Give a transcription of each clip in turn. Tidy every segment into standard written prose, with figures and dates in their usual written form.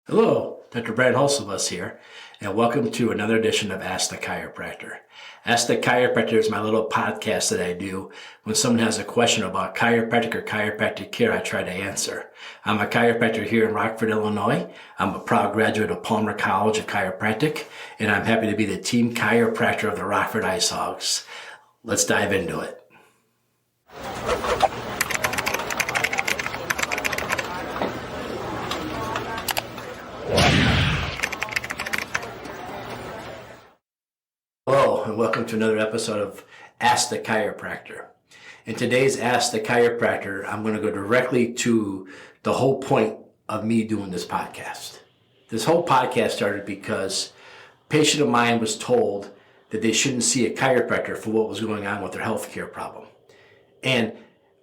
Hello, Dr. Brad Hulsevus here, and welcome to another edition of Ask the Chiropractor. Ask the Chiropractor is my little podcast that I do when someone has a question about chiropractic or chiropractic care. I try to answer. I'm a chiropractor here in Rockford, Illinois. I'm a proud graduate of Palmer College of Chiropractic, and I'm happy to be the team chiropractor of the Rockford Ice Hogs. Let's dive into it. Hello, and welcome to another episode of Ask the Chiropractor. In today's Ask the Chiropractor, I'm going to go directly to the whole point of me doing this podcast. This whole podcast started because a patient of mine was told that they shouldn't see a chiropractor for what was going on with their healthcare problem. And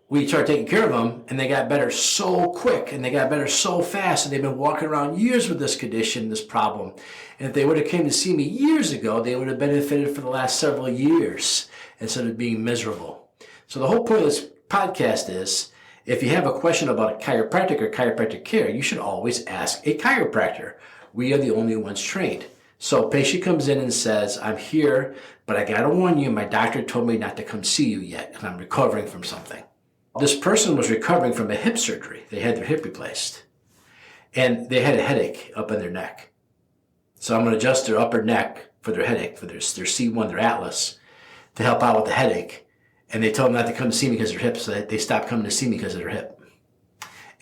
we started taking care of them, and they got better so quick, and they got better so fast, and they've been walking around years with this condition, this problem. And if they would have came to see me years ago, they would have benefited for the last several years instead of being miserable. So the whole point of this podcast is, if you have a question about a chiropractic or chiropractic care, you should always ask a chiropractor. We are the only ones trained. So a patient comes in and says, I'm here, but I got to warn you, my doctor told me not to come see you yet, and I'm recovering from something. This person was recovering from a hip surgery. They had their hip replaced, and they had a headache up in their neck. So I'm going to adjust their upper neck for their headache, for their C1, their atlas, to help out with the headache. And they told them not to come to see me because of their hip, so they stopped coming to see me because of their hip.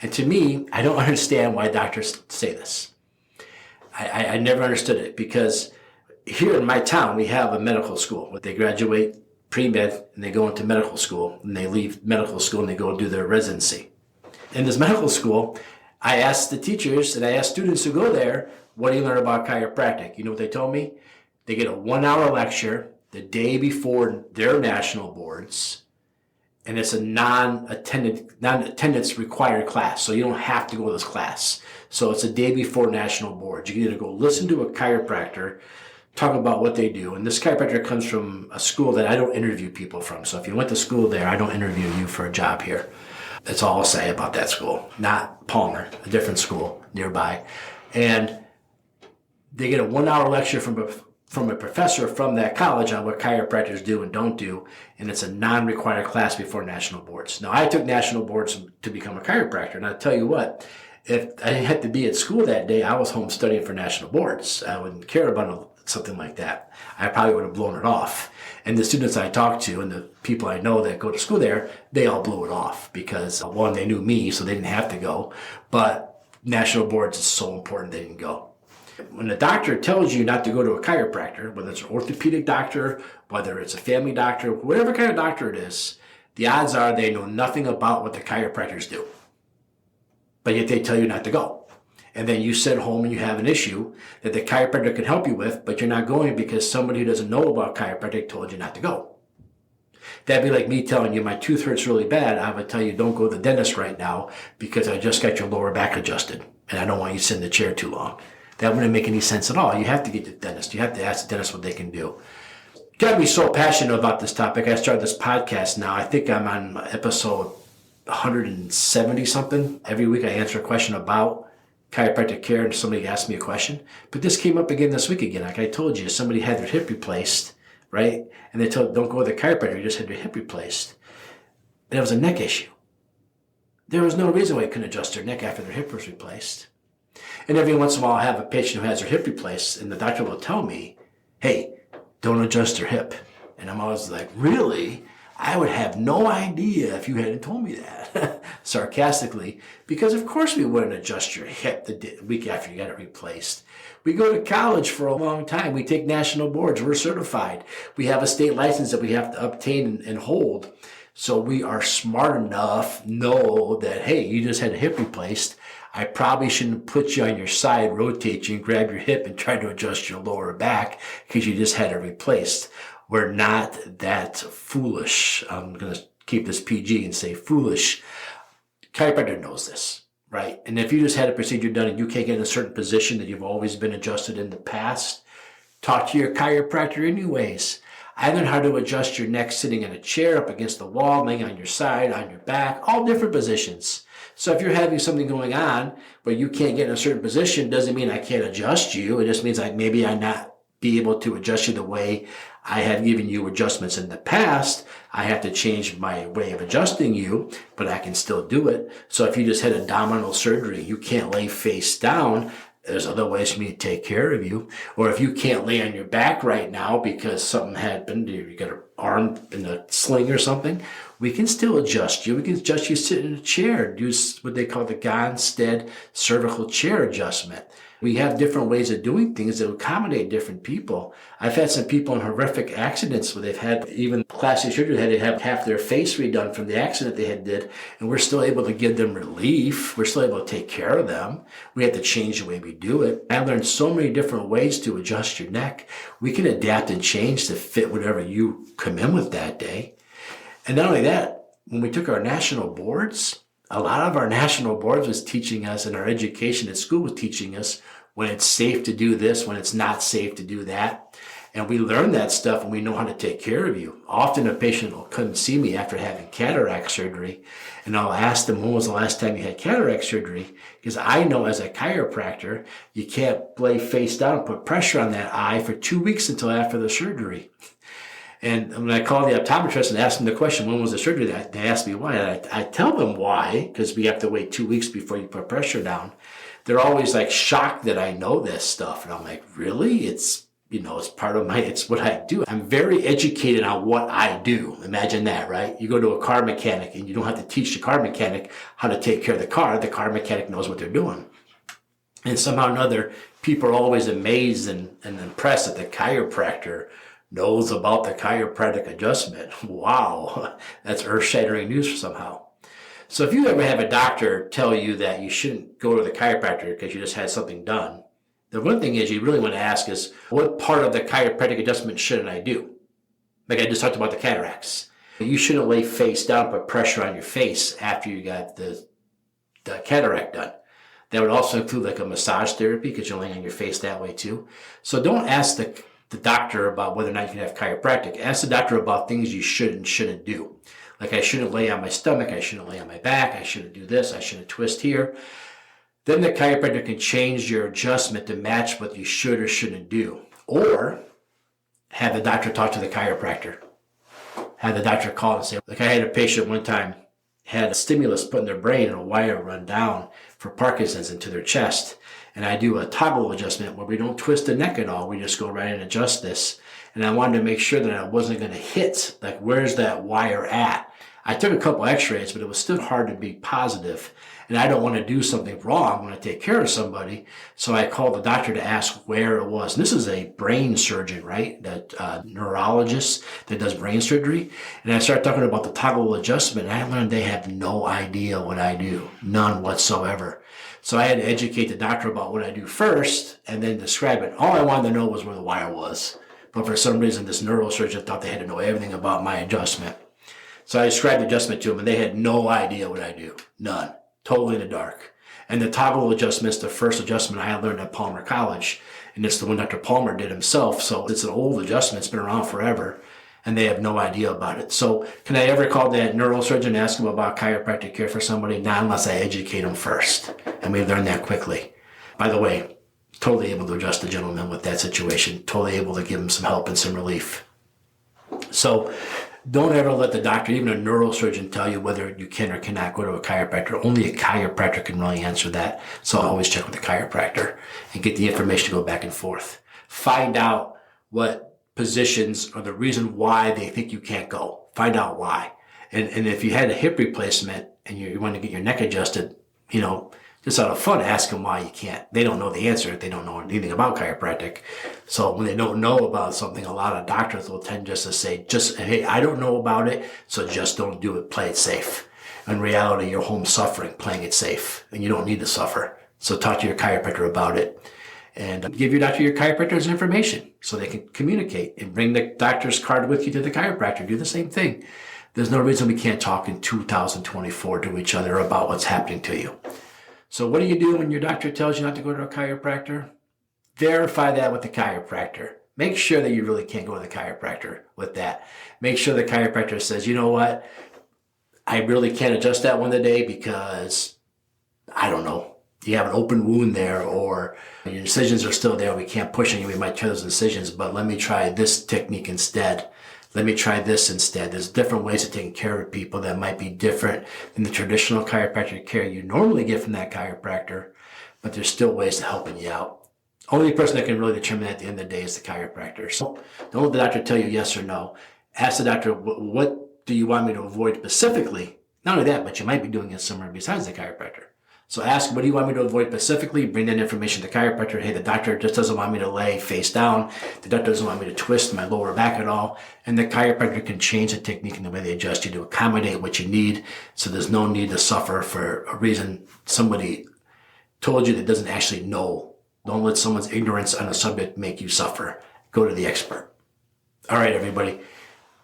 And to me, I don't understand why doctors say this. I never understood it, because here in my town, we have a medical school. They graduate pre-med and they go into medical school, and they leave medical school and they go do their residency. In this medical school, I asked the teachers and I asked students who go there, what do you learn about chiropractic? You know what they told me? They get a 1-hour lecture the day before their national boards, and it's a non-attendance required class, so you don't have to go to this class. So it's a day before national boards. You can either go listen to a chiropractor talk about what they do. And this chiropractor comes from a school that I don't interview people from. So if you went to school there, I don't interview you for a job here. That's all I'll say about that school. Not Palmer, a different school nearby. And they get a 1-hour lecture from a professor from that college on what chiropractors do and don't do. And it's a non-required class before national boards. Now, I took national boards to become a chiropractor. And I'll tell you what, if I had to be at school that day, I was home studying for national boards. I wouldn't care about something like that. I probably would have blown it off. And the students I talked to and the people I know that go to school there, they all blew it off because, one, they knew me, so they didn't have to go. But national boards is so important they didn't go. When the doctor tells you not to go to a chiropractor, whether it's an orthopedic doctor, whether it's a family doctor, whatever kind of doctor it is, the odds are they know nothing about what the chiropractors do. But yet they tell you not to go. And then you sit home and you have an issue that the chiropractor can help you with, but you're not going because somebody who doesn't know about chiropractic told you not to go. That'd be like me telling you my tooth hurts really bad. I would tell you don't go to the dentist right now because I just got your lower back adjusted and I don't want you to sit in the chair too long. That wouldn't make any sense at all. You have to get to the dentist. You have to ask the dentist what they can do. Got me so passionate about this topic. I started this podcast now. I think I'm on episode 170 something. Every week I answer a question about chiropractic care, and somebody asked me a question. But this came up again this week again. Like I told you, somebody had their hip replaced, right? And they told, don't go to the chiropractor, you just had your hip replaced. And it was a neck issue. There was no reason why you couldn't adjust their neck after their hip was replaced. And every once in a while I have a patient who has their hip replaced, and the doctor will tell me, hey, don't adjust their hip. And I'm always like, really? I would have no idea if you hadn't told me that, sarcastically, because of course we wouldn't adjust your hip the week after you got it replaced. We go to college for a long time. We take national boards. We're certified. We have a state license that we have to obtain and hold. So we are smart enough, know that, hey, you just had a hip replaced. I probably shouldn't put you on your side, rotate you, and grab your hip and try to adjust your lower back because you just had it replaced. We're not that foolish. I'm going to keep this PG and say foolish. Chiropractor knows this, right? And if you just had a procedure done and you can't get in a certain position that you've always been adjusted in the past, talk to your chiropractor anyways. I learned how to adjust your neck sitting in a chair, up against the wall, laying on your side, on your back, all different positions. So if you're having something going on but you can't get in a certain position, doesn't mean I can't adjust you. It just means like maybe I not be able to adjust you the way I have given you adjustments in the past. I have to change my way of adjusting you, but I can still do it. So if you just had abdominal surgery, you can't lay face down. There's other ways for me to take care of you. Or if you can't lay on your back right now because something happened, you got an arm in a sling or something, we can still adjust you. We can adjust you sitting in a chair, do what they call the Gonstead cervical chair adjustment. We have different ways of doing things that accommodate different people. I've had some people in horrific accidents where they've had even plastic surgery, had to have half their face redone from the accident they had did, and we're still able to give them relief. We're still able to take care of them. We have to change the way we do it. I learned so many different ways to adjust your neck. We can adapt and change to fit whatever you come in with that day. And not only that, when we took our national boards, a lot of our national boards was teaching us, and our education at school was teaching us when it's safe to do this, when it's not safe to do that. And we learn that stuff and we know how to take care of you. Often a patient will come see me after having cataract surgery, and I'll ask them, when was the last time you had cataract surgery? Because I know as a chiropractor, you can't lay face down and put pressure on that eye for 2 weeks until after the surgery. And when I call the optometrist and ask them the question, when was the surgery? They ask me why. And I tell them why, because we have to wait 2 weeks before you put pressure down. They're always like shocked that I know this stuff. And I'm like, really? It's part of it's what I do. I'm very educated on what I do. Imagine that, right? You go to a car mechanic and you don't have to teach the car mechanic how to take care of the car. The car mechanic knows what they're doing. And somehow or another, people are always amazed and impressed that the chiropractor knows about the chiropractic adjustment. Wow, that's earth-shattering news somehow. So if you ever have a doctor tell you that you shouldn't go to the chiropractor because you just had something done, the one thing is you really want to ask is, what part of the chiropractic adjustment shouldn't I do? Like I just talked about the cataracts. You shouldn't lay face down, put pressure on your face after you got the cataract done. That would also include like a massage therapy because you're laying on your face that way too. So don't ask the doctor about whether or not you can have chiropractic. Ask the doctor about things you should and shouldn't do. Like I shouldn't lay on my stomach, I shouldn't lay on my back, I shouldn't do this, I shouldn't twist here. Then the chiropractor can change your adjustment to match what you should or shouldn't do. Or have the doctor talk to the chiropractor. Have the doctor call and say, like I had a patient one time, had a stimulus put in their brain and a wire run down for Parkinson's into their chest. And I do a toggle adjustment where we don't twist the neck at all. We just go right and adjust this. And I wanted to make sure that I wasn't going to hit, like where's that wire at? I took a couple x-rays, but it was still hard to be positive. And I don't want to do something wrong when I take care of somebody. So I called the doctor to ask where it was. And this is a brain surgeon, right? That neurologist that does brain surgery. And I started talking about the toggle adjustment. And I learned they have no idea what I do. None whatsoever. So I had to educate the doctor about what I do first and then describe it. All I wanted to know was where the wire was. But for some reason, this neurosurgeon thought they had to know everything about my adjustment. So I described the adjustment to them, and they had no idea what I do. None. Totally in the dark. And the toggle adjustment is the first adjustment I learned at Palmer College. And it's the one Dr. Palmer did himself. So it's an old adjustment. It's been around forever. And they have no idea about it. So can I ever call that neurosurgeon and ask him about chiropractic care for somebody? Not unless I educate them first. And we learned that quickly. By the way, totally able to adjust the gentleman with that situation. Totally able to give him some help and some relief. So don't ever let the doctor, even a neurosurgeon, tell you whether you can or cannot go to a chiropractor. Only a chiropractor can really answer that. So always check with the chiropractor and get the information to go back and forth. Find out what positions are the reason why they think you can't go. Find out why. And if you had a hip replacement and you want to get your neck adjusted, just out of fun, ask them why you can't. They don't know the answer. They don't know anything about chiropractic. So when they don't know about something, a lot of doctors will tend just to say, hey, I don't know about it, so just don't do it. Play it safe. In reality, you're home suffering, playing it safe, and you don't need to suffer. So talk to your chiropractor about it. And give your doctor your chiropractor's information so they can communicate, and bring the doctor's card with you to the chiropractor. Do the same thing. There's no reason we can't talk in 2024 to each other about what's happening to you. So what do you do when your doctor tells you not to go to a chiropractor? Verify that with the chiropractor. Make sure that you really can't go to the chiropractor with that. Make sure the chiropractor says, you know what? I really can't adjust that one today because I don't know, you have an open wound there, or your incisions are still there, we can't push any, we might tear those incisions, but let me try this technique instead. Let me try this instead. There's different ways of taking care of people that might be different than the traditional chiropractic care you normally get from that chiropractor, but there's still ways to helping you out. Only person that can really determine that at the end of the day is the chiropractor. So don't let the doctor tell you yes or no. Ask the doctor, what do you want me to avoid specifically? Not only that, but you might be doing it somewhere besides the chiropractor. So ask, what do you want me to avoid specifically? Bring that information to the chiropractor. Hey, the doctor just doesn't want me to lay face down. The doctor doesn't want me to twist my lower back at all. And the chiropractor can change the technique and the way they adjust you to accommodate what you need. So there's no need to suffer for a reason somebody told you that doesn't actually know. Don't let someone's ignorance on a subject make you suffer. Go to the expert. All right, everybody.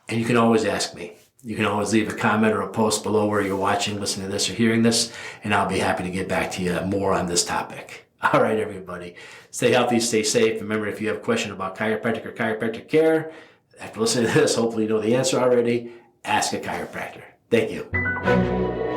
And you can always ask me. You can always leave a comment or a post below where you're watching, listening to this, or hearing this, and I'll be happy to get back to you more on this topic. All right, everybody. Stay healthy, stay safe. Remember, if you have a question about chiropractic or chiropractic care, after listening to this, hopefully you know the answer already. Ask a chiropractor. Thank you.